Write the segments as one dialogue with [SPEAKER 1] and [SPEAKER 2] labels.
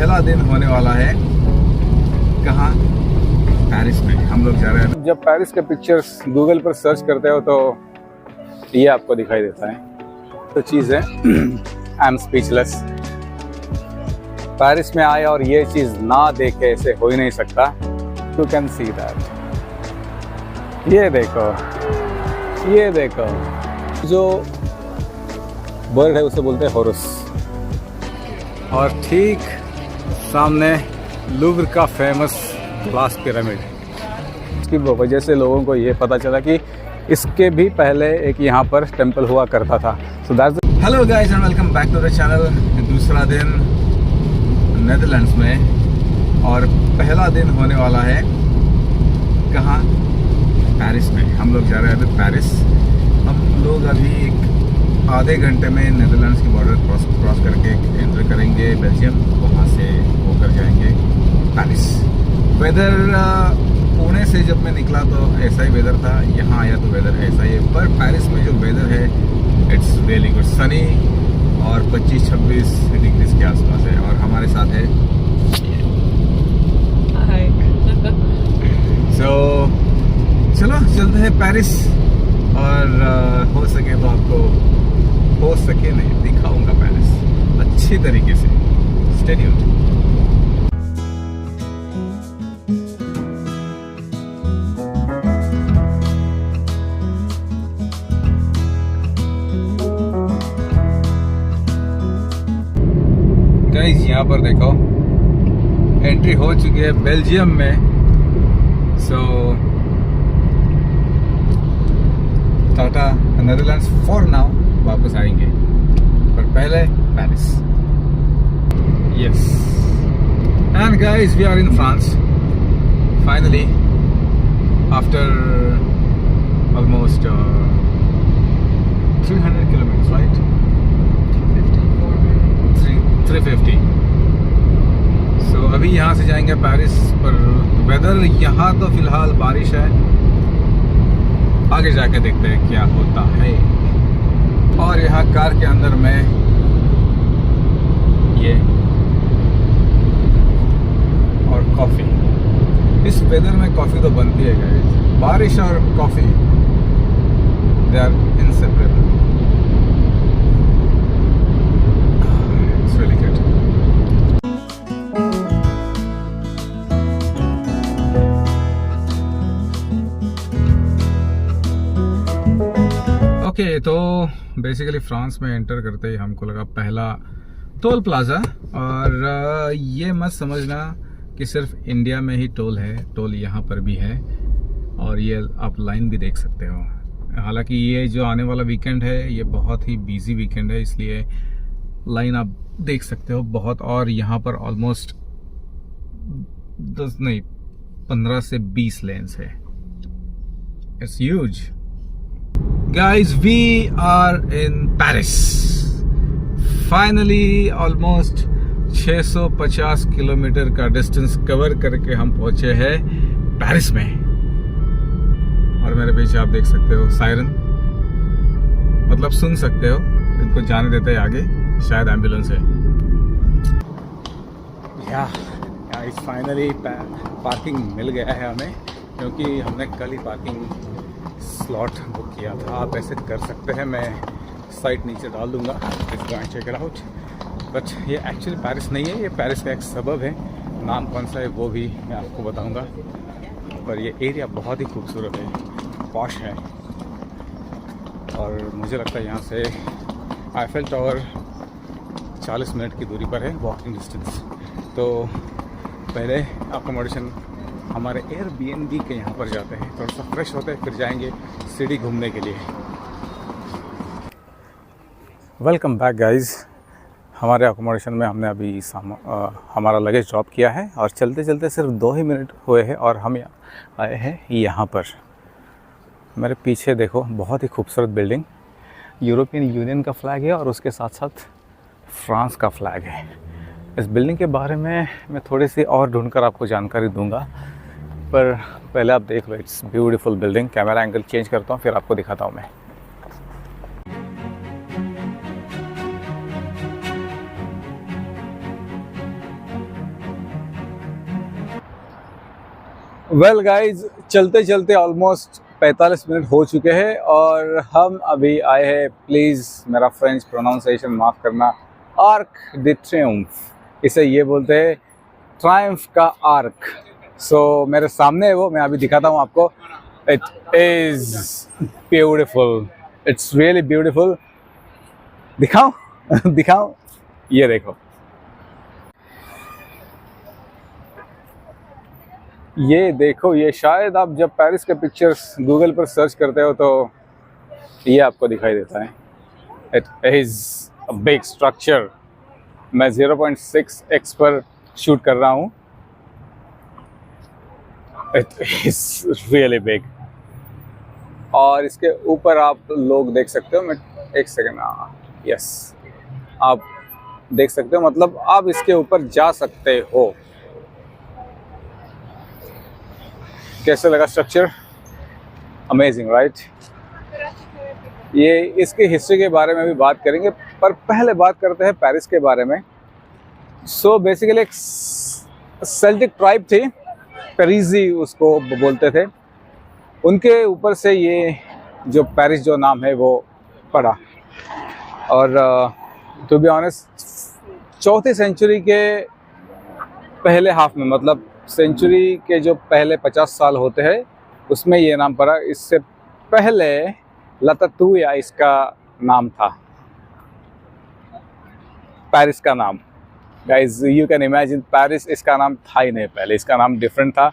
[SPEAKER 1] पहला दिन होने वाला है कहाँ, पेरिस में हम लोग जा रहे हैं। जब पेरिस के पिक्चर्स गूगल पर सर्च करते हो तो ये आपको दिखाई देता है। तो चीज़ है आई एम स्पीचलेस। पेरिस में आए और ये चीज़ ना देखे ऐसे हो ही नहीं सकता। You can see that. ये देखो, ये देखो, जो बर्ड है उसे बोलते हैं हॉरस। और ठीक सामने लूव्र का फेमस ग्लास पिरामिड। इसकी वजह से लोगों को ये पता चला कि इसके भी पहले एक यहाँ पर टेम्पल हुआ करता था। So that's hello guys and welcome back to the channel. दूसरा दिन नेदरलैंड्स में और पहला दिन होने वाला है कहाँ, पेरिस में। हम लोग जा रहे हैं अभी पेरिस। हम लोग अभी एक आधे घंटे में नेदरलैंड्स की बॉर्डर क्रॉस करके एंटर करेंगे बेल्जियम, वहाँ से होकर जाएंगे पेरिस। वेदर पुणे से जब मैं निकला तो ऐसा ही वेदर था, यहाँ आया तो वेदर ऐसा ही है। पर पेरिस में जो वेदर है इट्स रियली गुड, सनी और 25-26 डिग्रीज के आसपास है। और हमारे साथ है चलो चलते हैं पेरिस। और हो सके तो आपको, हो सके नहीं, दिखाऊंगा पेरिस अच्छी तरीके से। Stay tuned. गाइस यहाँ पर देखो एंट्री हो चुकी है बेल्जियम में। सो टाटा नेदरलैंड्स फॉर नाउ, वापस आएंगे पर पहले Paris. Yes and guys we are in France finally after almost 300 kilometres, right? 350। सो अभी यहाँ से जाएंगे पेरिस। पर वेदर यहाँ तो फिलहाल बारिश है, आगे जाके देखते हैं क्या होता है। और यहाँ कार के अंदर में ये और कॉफ़ी। इस वेदर में कॉफ़ी तो बनती है गाइस। बारिश और coffee they are inseparable. It's really good. Okay तो बेसिकली फ्रांस में एंटर करते ही हमको लगा पहला टोल प्लाजा। और ये मत समझना कि सिर्फ इंडिया में ही टोल है, टोल यहाँ पर भी है। और ये आप लाइन भी देख सकते हो। हालांकि ये जो आने वाला वीकेंड है ये बहुत ही बिजी वीकेंड है, इसलिए लाइन आप देख सकते हो बहुत। और यहाँ पर ऑलमोस्ट 15 से 20 लेन्स है। It's huge. Guys, we are in Paris. Finally, almost 650 kilometre का डिस्टेंस कवर करके हम पहुंचे हैं पेरिस में। और मेरे पीछे आप देख सकते हो सायरन, मतलब सुन सकते हो। इनको जाने देते हैं आगे, शायद एम्बुलेंस है। गाइस फाइनली पार्किंग मिल गया है हमें, क्योंकि हमने कल ही पार्किंग स्लॉट बुक किया था। आप ऐसे कर सकते हैं, मैं साइट नीचे डाल दूंगा, चेक इट आउट। बट ये एक्चुअली पेरिस नहीं है, ये पेरिस का एक सबब है। नाम कौन सा है वो भी मैं आपको बताऊंगा। पर ये एरिया बहुत ही खूबसूरत है, पॉश है। और मुझे लगता है यहाँ से आईफेल टावर 40 मिनट की दूरी पर है, वॉकिंग डिस्टेंस। तो पहले अकोमोडेशन हमारे एयरबीएनबी के यहाँ पर जाते हैं, थोड़ा सा फ्रेश होते हैं, फिर जाएंगे सिटी घूमने के लिए। Welcome back guys. हमारे अकोमोडेशन में हमने अभी हमारा लगेज ड्रॉप किया है और चलते चलते सिर्फ 2 ही मिनट हुए हैं और हम आए हैं यहाँ पर। मेरे पीछे देखो बहुत ही खूबसूरत बिल्डिंग, यूरोपियन यूनियन का फ्लैग है और उसके साथ साथ फ्रांस का फ्लैग है। इस बिल्डिंग के बारे में मैं थोड़ी सी और ढूंढकर आपको जानकारी दूंगा, पर पहले आप देख लो। It's beautiful building. Camera angle change करता हूँ फिर आपको दिखाता हूँ मैं। वेल गाइज, चलते चलते ऑलमोस्ट 45 मिनट हो चुके हैं और हम अभी आए हैं, प्लीज़ मेरा फ्रेंच प्रोनाउंसिएशन माफ़ करना, आर्क द ट्रियम्फ। इसे ये बोलते हैं ट्रायम्फ का आर्क। सो मेरे सामने है वो, मैं अभी दिखाता हूँ आपको। It is beautiful, it's really beautiful. दिखाऊं दिखाऊं, ये देखो, ये देखो। ये शायद आप जब पेरिस के पिक्चर्स गूगल पर सर्च करते हो तो ये आपको दिखाई देता है। It is a big structure. मैं 0.6x पर शूट कर रहा हूँ। It is really big. और इसके ऊपर आप लोग देख सकते हो। मैं एक सेकेंड, यस, आप देख सकते हो, मतलब आप इसके ऊपर जा सकते हो। कैसे लगा स्ट्रक्चर? Amazing, right? ये इसकी हिस्ट्री के बारे में भी बात करेंगे, पर पहले बात करते हैं पेरिस के बारे में। सो बेसिकली एक सेल्टिक ट्राइब थी, पेरिजी उसको बोलते थे। उनके ऊपर से ये जो पेरिस जो नाम है वो पड़ा। और टू बी ऑनेस्ट, चौथी सेंचुरी के पहले हाफ में, मतलब सेंचुरी के जो पहले 50 साल होते हैं उसमें ये नाम पड़ा। इससे पहले लतातूया इसका नाम था, पेरिस का नाम। Guys, you can imagine, Paris इसका नाम था ही नहीं पहले, इसका नाम डिफरेंट था।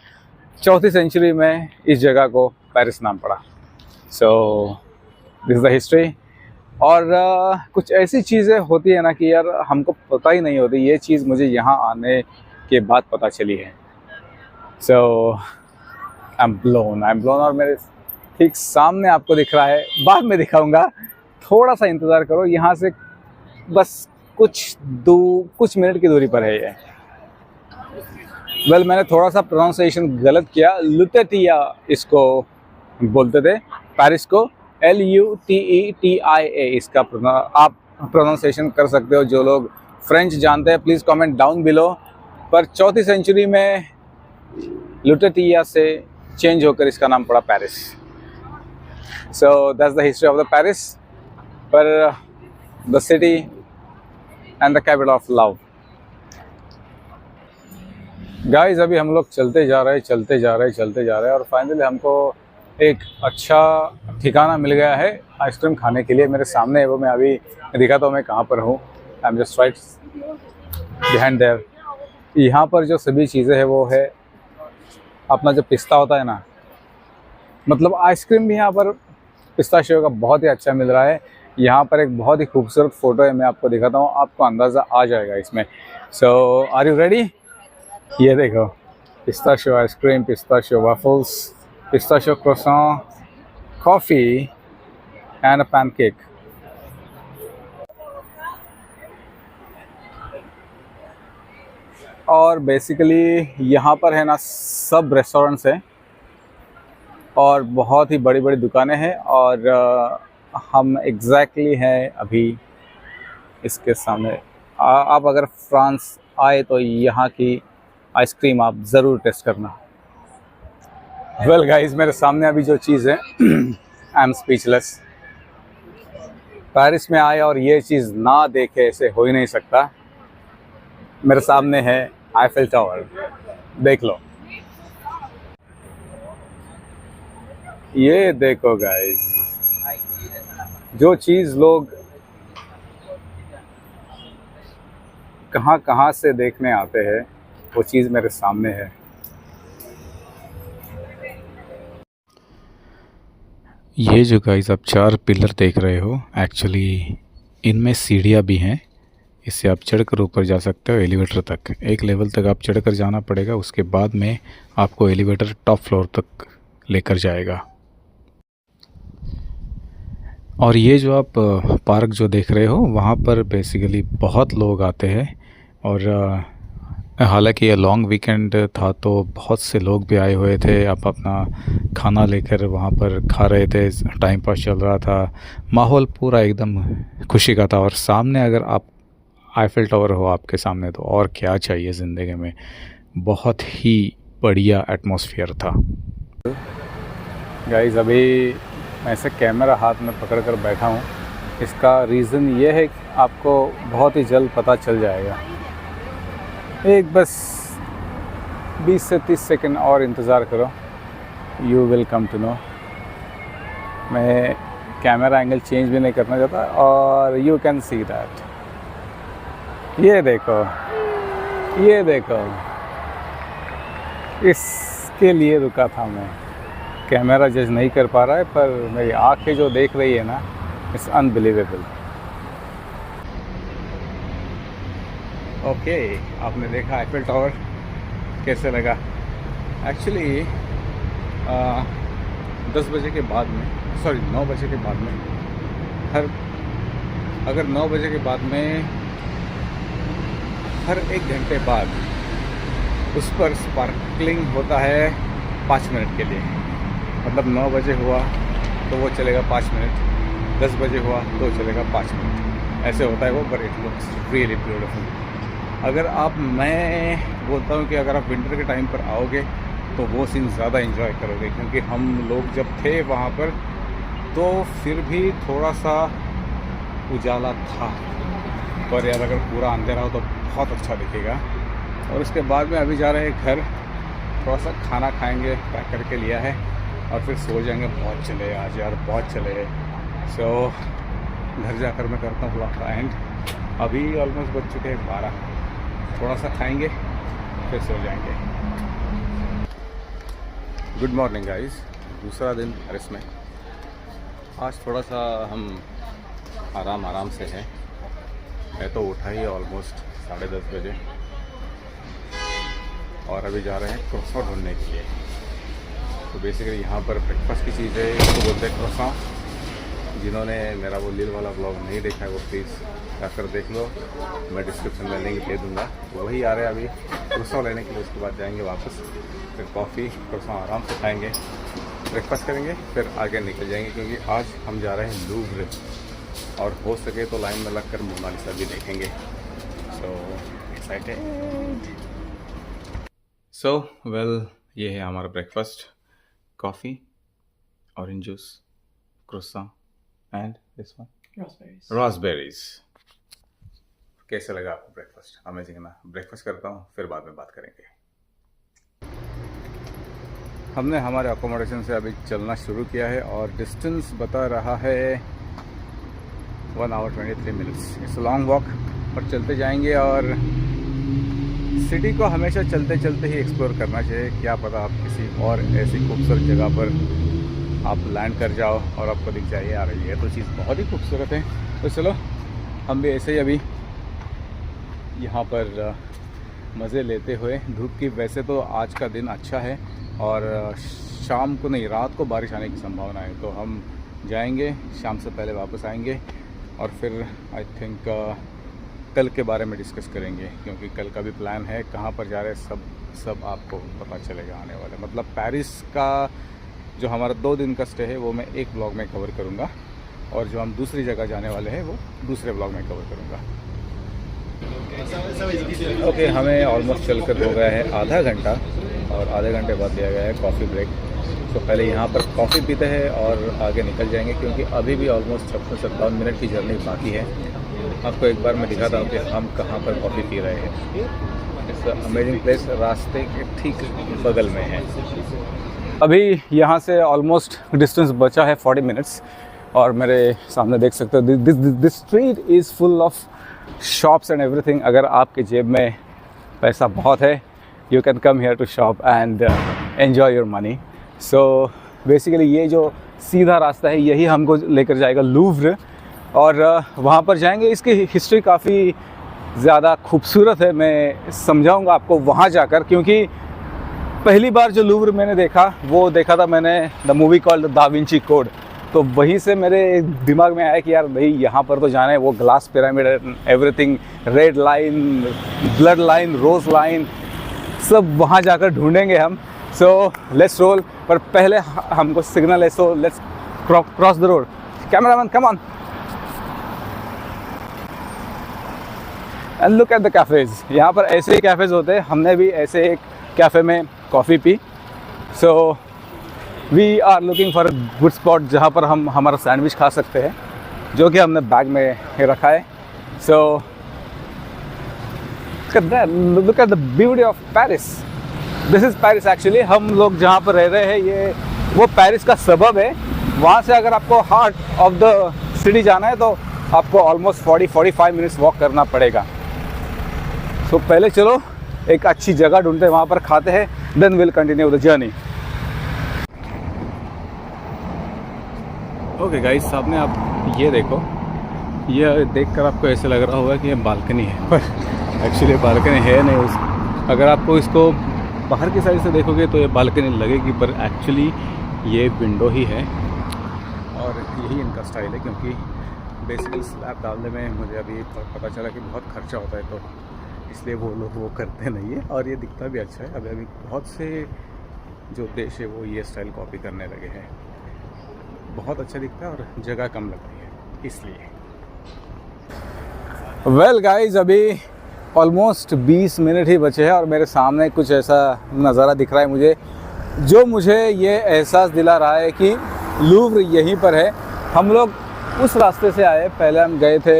[SPEAKER 1] चौथी सेंचुरी में इस जगह को पेरिस नाम पड़ा। So this is the history. और कुछ ऐसी चीज़ें होती है ना कि यार हमको पता ही नहीं होती। ये चीज़ मुझे यहाँ आने के बाद पता चली है। सो आई एम ब्लोन और मेरे ठीक सामने आपको दिख रहा है, बाद में दिखाऊंगा, थोड़ा सा इंतज़ार करो। यहाँ से बस कुछ मिनट की दूरी पर है ये। वेल, मैंने थोड़ा सा प्रोनाउंसिएशन गलत किया। लुटेटिया इसको बोलते थे, पेरिस को LUTETIA इसका आप प्रोनाउंसिएशन कर सकते हो। जो लोग फ्रेंच जानते हैं प्लीज़ कमेंट डाउन बिलो। पर चौथी सेंचुरी में लुटेटिया से चेंज होकर इसका नाम पड़ा Paris. So that's the history of the Paris, पर the city and the capital of love. Guys, अभी हम लोग चलते जा रहे हैं और फाइनली हमको एक अच्छा ठिकाना मिल गया है आइसक्रीम खाने के लिए। मेरे सामने है वो, मैं अभी दिखाता हूँ मैं कहाँ पर हूँ। I am just right behind there. यहाँ पर जो सभी चीज़ें हैं वो है अपना जो पिस्ता होता है ना, मतलब आइसक्रीम भी यहाँ पर पिस्ताशियो का बहुत ही अच्छा मिल रहा है। यहाँ पर एक बहुत ही खूबसूरत फ़ोटो है, मैं आपको दिखाता हूँ, आपको अंदाज़ा आ जाएगा इसमें। सो आर यू रेडी? ये देखो, pistachio ice cream, pistachio waffles, pistachio croissant, coffee and a pancake. और बेसिकली यहाँ पर है ना सब रेस्टोरेंट्स हैं और बहुत ही बड़ी बड़ी दुकानें हैं। और हम एग्जैक्टली हैं अभी इसके सामने। आप अगर फ्रांस आए तो यहाँ की आइसक्रीम आप ज़रूर टेस्ट करना। वेल गाइस, मेरे सामने अभी जो चीज़ है आई एम स्पीचलेस। पेरिस में आए और ये चीज़ ना देखे ऐसे हो ही नहीं सकता। मेरे सामने है आईफेल टावर, देख लो। ये देखो गाइस, जो चीज़ लोग कहाँ कहाँ से देखने आते हैं वो चीज़ मेरे सामने है।
[SPEAKER 2] ये जो गाइस आप 4 पिलर देख रहे हो, एक्चुअली इनमें सीढ़ियाँ भी हैं। इससे आप चढ़कर ऊपर जा सकते हो एलिवेटर तक। एक लेवल तक आप चढ़कर जाना पड़ेगा, उसके बाद में आपको एलिवेटर टॉप फ्लोर तक लेकर जाएगा। और ये जो आप पार्क जो देख रहे हो, वहाँ पर बेसिकली बहुत लोग आते हैं। और हालांकि ये लॉन्ग वीकेंड था तो बहुत से लोग भी आए हुए थे। आप अपना खाना लेकर वहाँ पर खा रहे थे, टाइम पास चल रहा था, माहौल पूरा एकदम खुशी का था। और सामने अगर आप आईफेल टावर हो आपके सामने तो और क्या चाहिए ज़िंदगी में। बहुत ही बढ़िया एटमॉस्फेयर था।
[SPEAKER 1] गाइस अभी मैं ऐसे कैमरा हाथ में पकड़ कर बैठा हूँ, इसका रीज़न ये है कि आपको बहुत ही जल्द पता चल जाएगा। एक बस 20 से 30 सेकंड और इंतज़ार करो, you will come to know. मैं कैमरा एंगल चेंज भी नहीं करना चाहता और यू कैन सी दैट। ये देखो, ये देखो, इसके लिए रुका था मैं। कैमरा जज नहीं कर पा रहा है पर मेरी आंखें जो देख रही है ना, इट्स अनबिलीवेबल। ओके, आपने देखा एफिल टावर, कैसे लगा? एक्चुअली 10 बजे के बाद में, सॉरी 9 बजे के बाद में, अगर 9 बजे के बाद में हर 1 घंटे बाद उस पर स्पार्कलिंग होता है 5 मिनट के लिए। मतलब 9 बजे हुआ तो वो चलेगा 5 मिनट, 10 बजे हुआ तो चलेगा 5 मिनट, ऐसे होता है वो। But it looks really beautiful. अगर आप, मैं बोलता हूँ कि अगर आप विंटर के टाइम पर आओगे तो वो सीन ज़्यादा एंजॉय करोगे, क्योंकि हम लोग जब थे वहाँ पर तो फिर भी थोड़ा सा उजाला था, पर यार अगर पूरा अंधेरा हो तो बहुत अच्छा दिखेगा। और उसके बाद में अभी जा रहे हैं घर, थोड़ा सा खाना खाएंगे, पैक करके लिया है, और फिर सो जाएंगे। बहुत चले आज यार, बहुत चले। सो घर जाकर मैं करता हूँ ब्लॉग का एंड। अभी ऑलमोस्ट बज चुके हैं 12, थोड़ा सा खाएंगे फिर सो जाएंगे। गुड मॉर्निंग गाइस, दूसरा दिन पेरिस में। आज थोड़ा सा हम आराम से हैं। मैं तो उठा ही ऑलमोस्ट 10:30 बजे, और अभी जा रहे हैं क्रोसॉ ढूंढने के लिए। तो बेसिकली यहाँ पर ब्रेकफास्ट की चीज़ है, इसको बोलते हैं क्रोसॉ। जिन्होंने मेरा वो लील वाला ब्लॉग नहीं देखा है वो प्लीज़ जाकर देख लो, मैं डिस्क्रिप्शन में लिंक दे दूँगा। तो वही आ रहे हैं अभी क्रोसॉ लेने के लिए, उसके बाद जाएंगे वापस, फिर कॉफ़ी क्रोसॉ आराम से खाएंगे, ब्रेकफास्ट करेंगे, फिर आगे निकल जाएंगे, क्योंकि आज हम जा रहे हैं लूव्र, और हो सके तो लाइन में लगकर मोनालिसा भी देखेंगे। So excited.
[SPEAKER 2] सो वेल, ये है हमारा breakfast, coffee, orange juice, croissant and this one raspberries. कैसे लगा आपको ब्रेकफास्ट? अमेजिंग है ना? ब्रेकफास्ट करता हूँ, फिर बाद में बात करेंगे।
[SPEAKER 1] हमने हमारे अकोमोडेशन से अभी चलना शुरू किया है और डिस्टेंस बता रहा है 1 hour 23 minutes। It's long walk, पर चलते जाएंगे। और सिटी को हमेशा चलते चलते ही एक्सप्लोर करना चाहिए। क्या पता आप किसी और ऐसी खूबसूरत जगह पर आप लैंड कर जाओ और आपको दिख जाए यार ये तो चीज़ बहुत ही खूबसूरत है। तो चलो हम भी ऐसे ही अभी यहाँ पर मज़े लेते हुए, धूप की, वैसे तो आज का दिन अच्छा है और शाम को नहीं, रात को बारिश आने की संभावना है। तो हम जाएंगे, शाम से पहले वापस आएंगे, और फिर आई थिंक कल के बारे में डिस्कस करेंगे, क्योंकि कल का भी प्लान है। कहाँ पर जा रहे हैं सब आपको पता चलेगा आने वाले। मतलब पेरिस का जो हमारा 2 दिन का स्टे है वो मैं एक ब्लॉग में कवर करूँगा, और जो हम दूसरी जगह जाने वाले हैं वो दूसरे ब्लॉग में कवर करूँगा। ओके, हमें ऑलमोस्ट चलकर हो गया है आधा घंटा, और आधे घंटे बाद दिया गया है कॉफ़ी ब्रेक। तो पहले यहाँ पर कॉफ़ी पीते हैं और आगे निकल जाएंगे, क्योंकि अभी भी ऑलमोस्ट 56-57 मिनट की जर्नी बाकी है। आपको एक बार मैं दिखाता हूँ कि हम कहाँ पर कॉफ़ी पी रहे हैं। इट्स अमेजिंग प्लेस, रास्ते के ठीक बगल में है। अभी यहाँ से ऑलमोस्ट डिस्टेंस बचा है 40 मिनट्स, और मेरे सामने देख सकते हो this street is full of shops and everything. अगर आपके जेब में पैसा बहुत है, you can come here to shop and enjoy your money. So basically ये जो सीधा रास्ता है यही हमको लेकर जाएगा लूव्र, और वहाँ पर जाएंगे। इसकी हिस्ट्री काफ़ी ज़्यादा खूबसूरत है, मैं समझाऊंगा आपको वहाँ जाकर, क्योंकि पहली बार जो लूव्र मैंने देखा वो देखा था मैंने the movie called da Vinci code. तो वहीं से मेरे दिमाग में आया कि यार भाई यहाँ पर तो जाना है, वो glass pyramid everything, red line, blood line, rose line, सब वहाँ जाकर ढूंढेंगे हम। सो लेट्स रोल, पर पहले हमको सिग्नल है, so let's cross the road. Cameraman come on and look at the cafes. यहाँ पर ऐसे ही कैफ़ेज़ होते हैं। हमने भी ऐसे एक कैफ़े में कॉफ़ी पी। So we are looking for good spot जहाँ पर हम हमारा सैंडविच खा सकते हैं, जो कि हमने बैग में रखा है। सो look at the beauty of Paris. This is Paris actually. हम लोग जहाँ पर रह रहे हैं ये वो पेरिस का सबब है। वहाँ से अगर आपको हार्ट ऑफ द सिटी जाना है तो आपको ऑलमोस्ट 40-45 मिनट्स वॉक करना पड़ेगा। तो पहले चलो एक अच्छी जगह ढूंढते हैं, वहाँ पर खाते हैं, then will continue the journey. Okay guys, सामने आप ये देखो, ये देखकर आपको ऐसे लग रहा होगा कि ये बालकनी है, पर एक्चुअली बालकनी है नहीं। अगर आपको इसको बाहर की साइड से देखोगे तो ये बालकनी लगेगी, पर एक्चुअली ये विंडो ही है। और यही इनका स्टाइल है, क्योंकि बेसिकली स्लैब डालने में मुझे अभी पता चला कि बहुत खर्चा होता है, तो इसलिए वो लोग वो करते नहीं है। और ये दिखता भी अच्छा है। अभी बहुत से जो देश है वो ये स्टाइल कॉपी करने लगे हैं। बहुत अच्छा दिखता है और जगह कम लगती है इसलिए। वेल गाइज, अभी ऑलमोस्ट 20 मिनट ही बचे हैं और मेरे सामने कुछ ऐसा नज़ारा दिख रहा है मुझे, जो मुझे ये एहसास दिला रहा है कि लूव्र यहीं पर है। हम लोग उस रास्ते से आए, पहले हम गए थे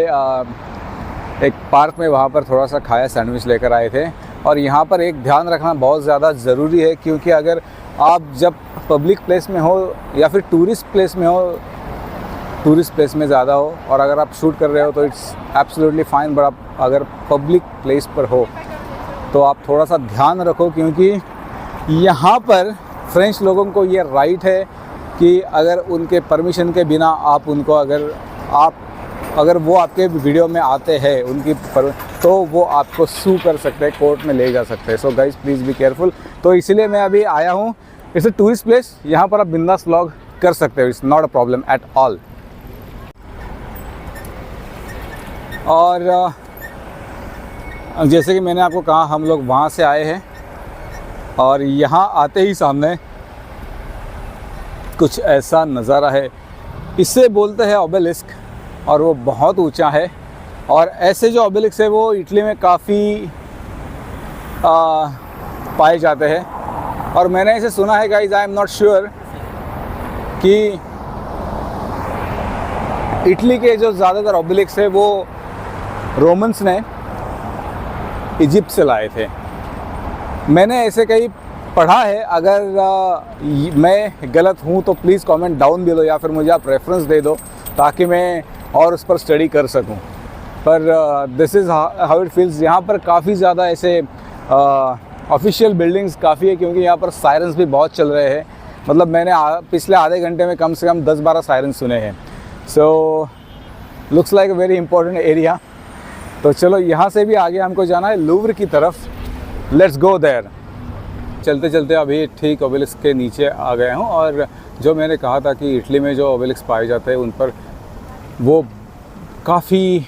[SPEAKER 1] एक पार्क में, वहाँ पर थोड़ा सा खाया, सैंडविच लेकर आए थे। और यहाँ पर एक ध्यान रखना बहुत ज़्यादा ज़रूरी है, क्योंकि अगर आप जब पब्लिक प्लेस में हो या फिर टूरिस्ट प्लेस में हो, टूरिस्ट प्लेस में ज़्यादा हो, और अगर आप शूट कर रहे हो तो इट्स एब्सोल्युटली फाइन, बट आप अगर पब्लिक प्लेस पर हो तो आप थोड़ा सा ध्यान रखो, क्योंकि यहाँ पर फ्रेंच लोगों को ये राइट है कि अगर उनके परमिशन के बिना आप उनको अगर वो आपके वीडियो में आते हैं तो वो आपको सू कर सकते हैं, कोर्ट में ले जा सकते हैं। So guys please be careful. तो इसीलिए मैं अभी आया हूँ। इट्स अ टूरिस्ट प्लेस, यहाँ पर आप बिंदास व्लॉग कर सकते हो, it's not a problem at all. और जैसे कि मैंने आपको कहा, हम लोग वहाँ से आए हैं और यहाँ आते ही सामने कुछ ऐसा नज़ारा है। इससे बोलते हैं ओबेलिस्क, और वो बहुत ऊंचा है। और ऐसे जो ओबेलिस्क है वो इटली में काफ़ी पाए जाते हैं। और मैंने इसे सुना है guys, I am not sure कि इटली के जो ज़्यादातर ओबेलिस्क है वो रोमन्स ने इजिप्ट से लाए थे। मैंने ऐसे कहीं पढ़ा है। अगर मैं गलत हूँ तो प्लीज़ कमेंट डाउन बिलो, या फिर मुझे आप रेफरेंस दे दो ताकि मैं और उस पर स्टडी कर सकूँ। पर this is how it feels. यहाँ पर काफ़ी ज़्यादा ऐसे ऑफिशियल बिल्डिंग्स काफ़ी है, क्योंकि यहाँ पर सायरन्स भी बहुत चल रहे हैं। मतलब मैंने पिछले आधे घंटे में कम से कम 10-12 सायरन सुने हैं। सो looks like a very important area. तो चलो यहाँ से भी आगे हमको जाना है लूव्र की तरफ। Let's go there. चलते चलते अभी ठीक ओबेलिस्क के नीचे आ गए हूँ। और जो मैंने कहा था कि इटली में जो ओबेलिस्क पाए जाते हैं उन पर वो काफ़ी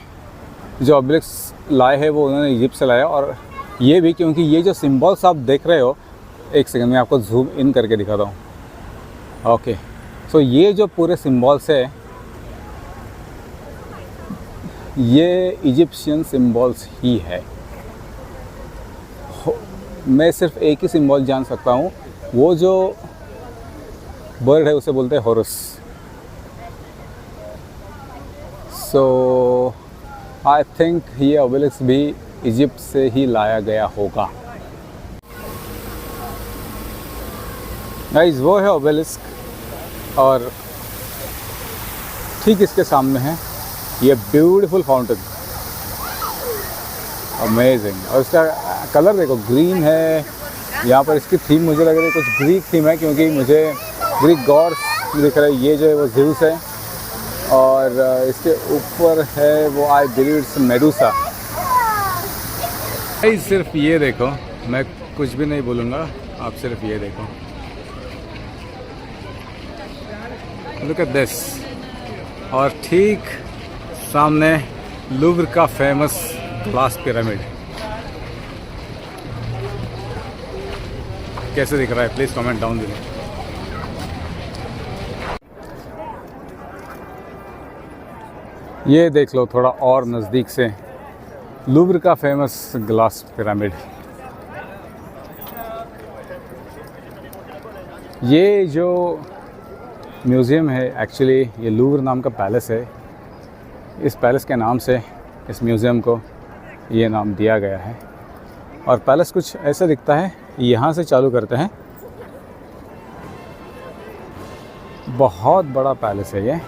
[SPEAKER 1] जो ओबेलिस्क लाए हैं वो उन्होंने इजिप्ट से लाया। और ये भी क्योंकि ये जो सिंबल्स आप देख रहे हो, एक सेकंड में आपको जूम इन करके दिखाता हूँ। ओके, सो ये जो पूरे सिंबल्स है ये इजिप्शियन सिंबल्स ही है। मैं सिर्फ एक ही सिंबल जान सकता हूँ, वो जो बर्ड है उसे बोलते हैं हॉरस। सो आई थिंक ये ओबेलिस्क भी इजिप्ट से ही लाया गया होगा। गाइस, वो है ओबेलिस्क और ठीक इसके सामने है ये ब्यूटीफुल फाउंटेन। अमेजिंग। और इसका कलर देखो, ग्रीन है। यहाँ पर इसकी थीम मुझे लग रही है कुछ ग्रीक थीम है, क्योंकि मुझे ग्रीक गॉड्स दिख रहे हैं। ये जो है वो ज़्यूस है और इसके ऊपर है वो आई बिलीव इट्स मेडूसा। सिर्फ ये देखो, मैं कुछ भी नहीं बोलूँगा, आप सिर्फ ये देखो। Look at this. और ठीक सामने लूव्र का फेमस ग्लास पिरामिड। कैसे दिख रहा है प्लीज़ कमेंट डाउन बिलो। ये देख लो थोड़ा और नज़दीक से लूव्र का फेमस ग्लास पिरामिड। ये जो म्यूज़ियम है एक्चुअली ये लूवर नाम का पैलेस है। इस पैलेस के नाम से इस म्यूज़ियम को ये नाम दिया गया है। और पैलेस कुछ ऐसा दिखता है, यहाँ से चालू करते हैं। बहुत बड़ा पैलेस है ये।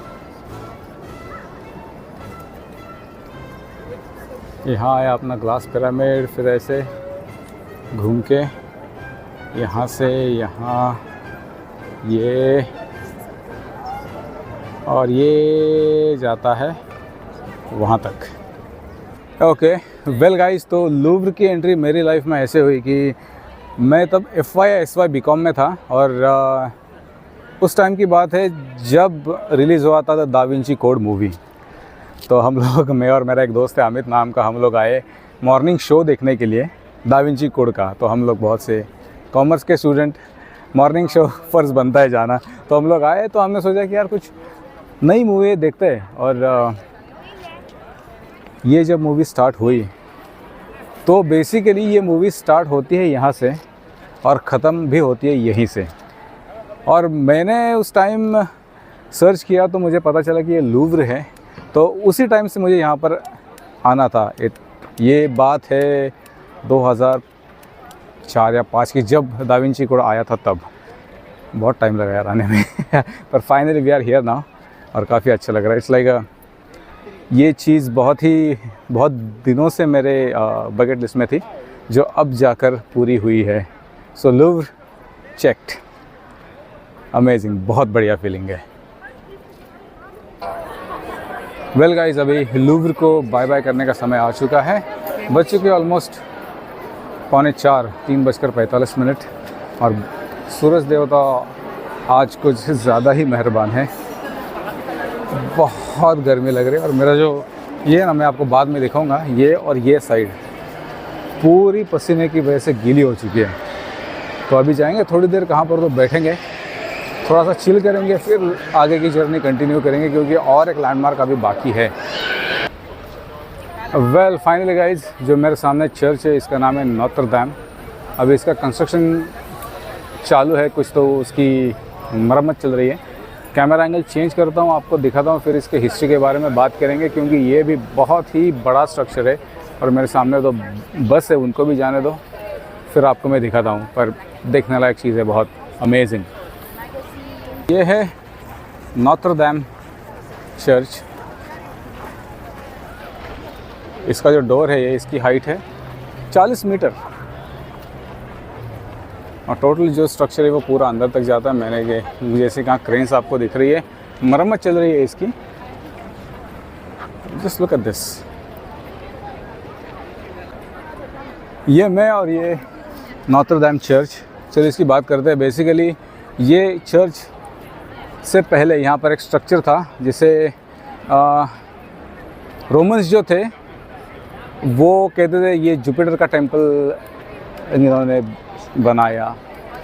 [SPEAKER 1] यहाँ आया अपना ग्लास पिरामिड, फिर ऐसे घूम के यहाँ से यहाँ ये, और ये जाता है वहाँ तक। ओके वेल गाइस, तो लूवर की एंट्री मेरी लाइफ में ऐसे हुई कि मैं तब FY या SY BCom में था। और उस टाइम की बात है जब रिलीज़ हुआ था दा विंची कोड मूवी। तो हम लोग, मैं और मेरा एक दोस्त है अमित नाम का, हम लोग आए मॉर्निंग शो देखने के लिए दा विंची कोड का। तो हम लोग बहुत से कॉमर्स के स्टूडेंट, मॉर्निंग शो फ़र्ज़ बनता है जाना, तो हम लोग आए। तो हमने सोचा कि यार कुछ नई मूवी देखते हैं। और ये जब मूवी स्टार्ट हुई तो बेसिकली ये मूवी स्टार्ट होती है यहाँ से और ख़त्म भी होती है यहीं से। और मैंने उस टाइम सर्च किया तो मुझे पता चला कि ये लूवर है। तो उसी टाइम से मुझे यहाँ पर आना था। ये बात है 2004 या 5 की, जब दा विंची कोड आया था तब। बहुत टाइम लगा यार आने में पर finally we are here now और काफ़ी अच्छा लग रहा है। इट्स लाइक ये चीज़ बहुत दिनों से मेरे बकेट लिस्ट में थी, जो अब जाकर पूरी हुई है। सो लूवर चेक्ड, अमेजिंग, बहुत बढ़िया फीलिंग है। वेल गाइस, अभी लूवर को बाय बाय करने का समय आ चुका है। बज चुके ऑलमोस्ट 3:45, 3:45। और सूरज देवता आज कुछ ज़्यादा ही मेहरबान है। बहुत गर्मी लग रही है। और मेरा जो ये ना, मैं आपको बाद में दिखाऊंगा, ये और ये साइड पूरी पसीने की वजह से गीली हो चुकी है। तो अभी जाएंगे थोड़ी देर कहाँ पर, तो बैठेंगे, थोड़ा सा चिल करेंगे, फिर आगे की जर्नी कंटिन्यू करेंगे, क्योंकि और एक लैंडमार्क अभी बाकी है। वेल फाइनली गाइज, जो मेरे सामने चर्च है इसका नाम है नोत्र डैम। अभी इसका कंस्ट्रक्शन चालू है, कुछ तो उसकी मरम्मत चल रही है। कैमरा एंगल चेंज करता हूँ, आपको दिखाता हूँ, फिर इसके हिस्ट्री के बारे में बात करेंगे, क्योंकि ये भी बहुत ही बड़ा स्ट्रक्चर है। और मेरे सामने तो बस है, उनको भी जाने दो, फिर आपको मैं दिखाता हूँ। पर देखने लायक चीज़ है, बहुत अमेजिंग। ये है नोत्र डैम चर्च। इसका जो डोर है, ये इसकी हाइट है 40 मीटर। और टोटल जो स्ट्रक्चर है वो पूरा अंदर तक जाता है। मैंने ये जैसे कहाँ क्रेन्स आपको दिख रही है, मरम्मत चल रही है इसकी। Just look at this. ये मैं और ये नोत्र डैम चर्च। चलिए इसकी बात करते हैं। बेसिकली ये चर्च से पहले यहाँ पर एक स्ट्रक्चर था, जिसे रोमन्स जो थे वो कहते थे ये जुपिटर का टेम्पल इन्होंने बनाया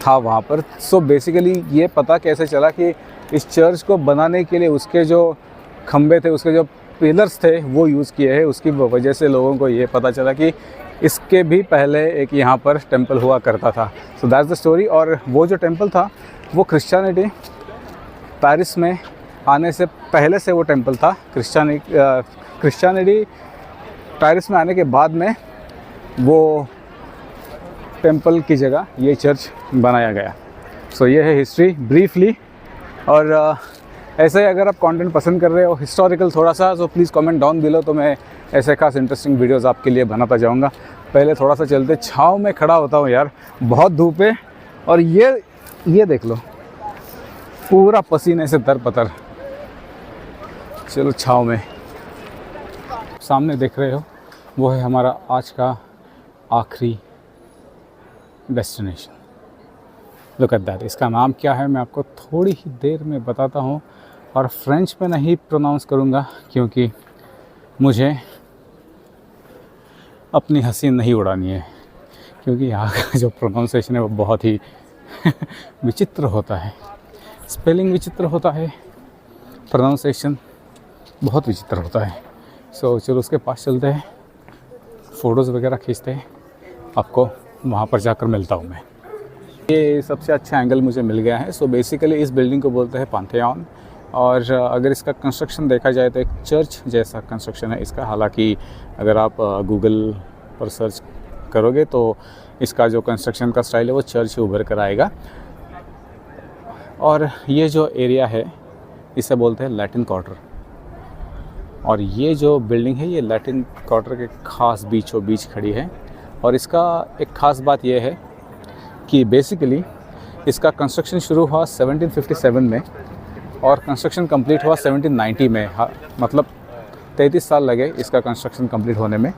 [SPEAKER 1] था वहाँ पर। सो बेसिकली ये पता कैसे चला कि इस चर्च को बनाने के लिए उसके जो खंबे थे, उसके जो पिलर्स थे वो यूज़ किए हैं। उसकी वजह से लोगों को ये पता चला कि इसके भी पहले एक यहाँ पर टेम्पल हुआ करता था। So that's the story. और वो जो टेम्पल था वो क्रिश्चियनिटी पेरिस में आने से पहले से वो टेम्पल था। क्रिश्चियनिटी पेरिस में आने के बाद में वो टेम्पल की जगह ये चर्च बनाया गया। सो ये है हिस्ट्री ब्रीफली। और ऐसे ही अगर आप कंटेंट पसंद कर रहे हो हिस्टोरिकल थोड़ा सा, तो प्लीज़ कमेंट डाउन बिलो, तो मैं ऐसे खास इंटरेस्टिंग वीडियोस आपके लिए बनाता जाऊंगा। पहले थोड़ा सा चलते, छाँव में खड़ा होता हूँ यार, बहुत धूप है। और ये देख लो, पूरा पसीने से तरपतर। चलो छाँव में। सामने देख रहे हो वो है हमारा आज का आखिरी डेस्टिनेशन। Look at that. इसका नाम क्या है मैं आपको थोड़ी ही देर में बताता हूँ। और फ्रेंच में नहीं प्रोनाउंस करूँगा, क्योंकि मुझे अपनी हंसी नहीं उड़ानी है, क्योंकि यहाँ का जो प्रोनाउंसिएशन है वो बहुत ही विचित्र होता है। स्पेलिंग विचित्र होता है, प्रोनाउंसिएशन बहुत विचित्र होता है। सो चलो उसके पास चलते हैं, फ़ोटोज़ वगैरह खींचते हैं। आपको वहाँ पर जाकर मिलता हूँ मैं। ये सबसे अच्छा एंगल मुझे मिल गया है। सो बेसिकली इस बिल्डिंग को बोलते हैं पांथेयॉन, और अगर इसका कंस्ट्रक्शन देखा जाए तो एक चर्च जैसा कंस्ट्रक्शन है इसका। हालांकि अगर आप गूगल पर सर्च करोगे तो इसका जो कंस्ट्रक्शन का स्टाइल है वो चर्च ही उभर कर आएगा। और ये जो एरिया है इसे बोलते हैं लैटिन क्वार्टर, और ये जो बिल्डिंग है ये लैटिन क्वार्टर के ख़ास बीचों बीच खड़ी है। और इसका एक ख़ास बात यह है कि बेसिकली इसका कंस्ट्रक्शन शुरू हुआ 1757 में और कंस्ट्रक्शन कंप्लीट हुआ 1790 में। मतलब 33 साल लगे इसका कंस्ट्रक्शन कंप्लीट होने में।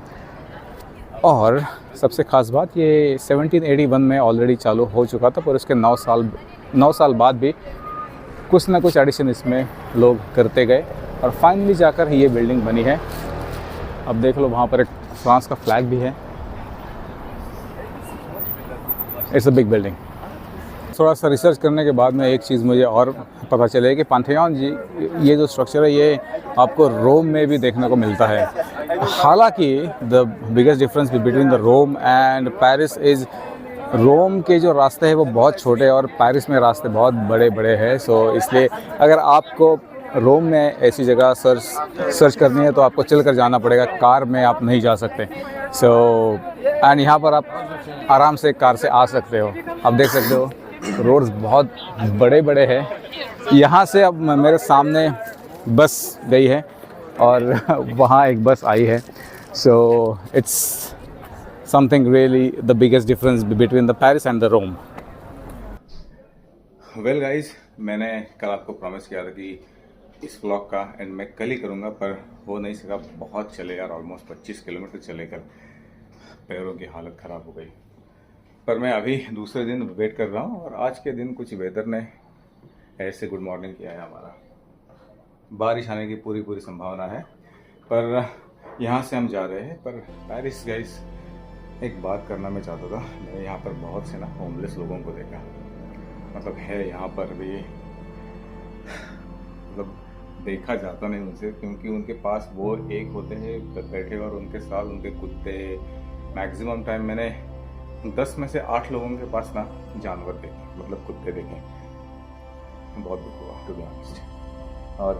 [SPEAKER 1] और सबसे ख़ास बात ये 1781 में ऑलरेडी चालू हो चुका था, पर उसके 9 साल बाद भी कुछ ना कुछ एडिशन इसमें लोग करते गए और फाइनली जाकर ये बिल्डिंग बनी है। अब देख लो वहाँ पर एक फ्रांस का फ्लैग भी है। It's a big building. थोड़ा सा रिसर्च करने के बाद में एक चीज़ मुझे और पता चले कि पांथेयॉन जी ये जो स्ट्रक्चर है ये आपको रोम में भी देखने को मिलता है। हालांकि the biggest difference between the Rome and Paris is Rome के जो रास्ते हैं वो बहुत छोटे और पेरिस में रास्ते बहुत बड़े बड़े हैं। सो इसलिए अगर आपको रोम में ऐसी जगह सर्च करनी है तो आपको चल कर जाना पड़ेगा, कार में आप नहीं जा सकते। सो एंड यहाँ पर आप आराम से कार से आ सकते हो। आप देख सकते हो रोड्स बहुत बड़े बड़े हैं। यहाँ से अब मेरे सामने बस गई है और वहाँ एक बस आई है। So it's something really the biggest difference between the Paris and the Rome. Well guys, मैंने कल आपको प्रॉमिस किया था कि इस व्लॉग का एंड मैं कल ही करूँगा, पर हो नहीं सका। बहुत चले यार, ऑलमोस्ट 25 किलोमीटर चले कर पैरों की हालत ख़राब हो गई। पर मैं अभी दूसरे दिन वेट कर रहा हूँ और आज के दिन कुछ वेदर ने ऐसे गुड मॉर्निंग किया है हमारा। बारिश आने की पूरी संभावना है, पर यहाँ से हम जा रहे हैं। पर पेरिस गाइस, एक बात करना मैं चाहता था। मैंने यहाँ पर बहुत से ना होमलेस लोगों को देखा। मतलब है यहाँ पर भी, मतलब देखा जाता नहीं उनसे, क्योंकि उनके पास वो एक होते हैं बैठे और उनके साथ उनके कुत्ते। मैक्सिमम टाइम मैंने 10 में से 8 लोगों के पास ना जानवर देखे, मतलब कुत्ते देखे। बहुत दुख हुआ टू बी ऑनेस्ट। और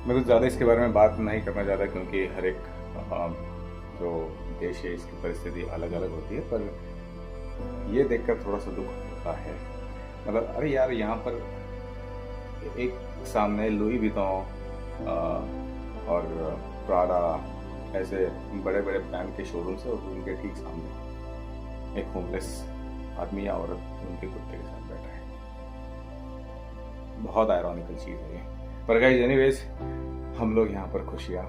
[SPEAKER 1] मैं कुछ ज़्यादा इसके बारे में बात नहीं करना चाहता, क्योंकि हर एक जो देश है इसकी परिस्थिति अलग अलग होती है। पर ये देखकर थोड़ा सा दुख होता है। मतलब अरे यार, यहाँ पर एक सामने लुई विटॉन और प्राडा ऐसे बड़े बड़े ब्रांड के शोरूम से, और उनके ठीक सामने एक होमलेस आदमी या औरत उनके कुत्ते के साथ बैठा है। बहुत आयरॉनिकल चीज़ है ये। पर गाइस एनीवेज, हम लोग यहाँ पर खुशियाँ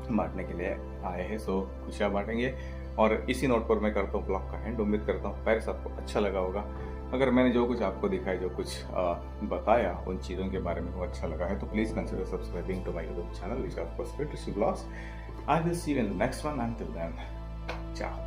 [SPEAKER 1] बांटने के लिए आए हैं। सो खुशियाँ बांटेंगे। और इसी नोट पर मैं करता हूँ ब्लॉग का एंड। उम्मीद करता हूँ पेरिस आपको अच्छा लगा होगा। अगर मैंने जो कुछ आपको दिखाया, जो कुछ बताया उन चीज़ों के बारे में वो अच्छा लगा है, तो please consider subscribing to my YouTube channel, which of course Fit to See Vlogs. I will see you in the next one. Until then, ciao.